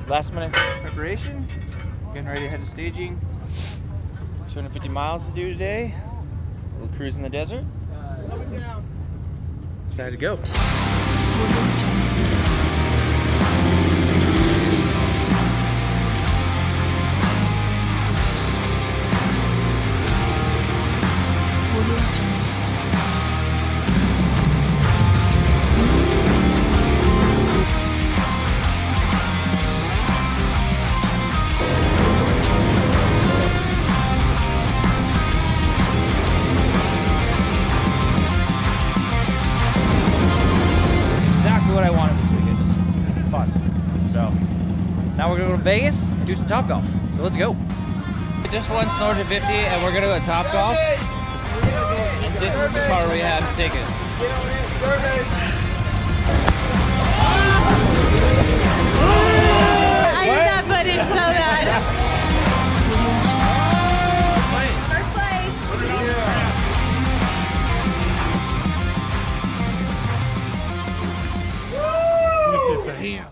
last minute preparation. Getting ready to head to staging. 250 miles to do today. A little cruise in the desert. Excited to go. What I wanted this weekend. Just fun. So now we're gonna go to Vegas, do some Top Golf. So let's go. Just once north of 50, and we're gonna go to Top Golf. And this is the car we have to take us. I did that footage so bad. First place. This is a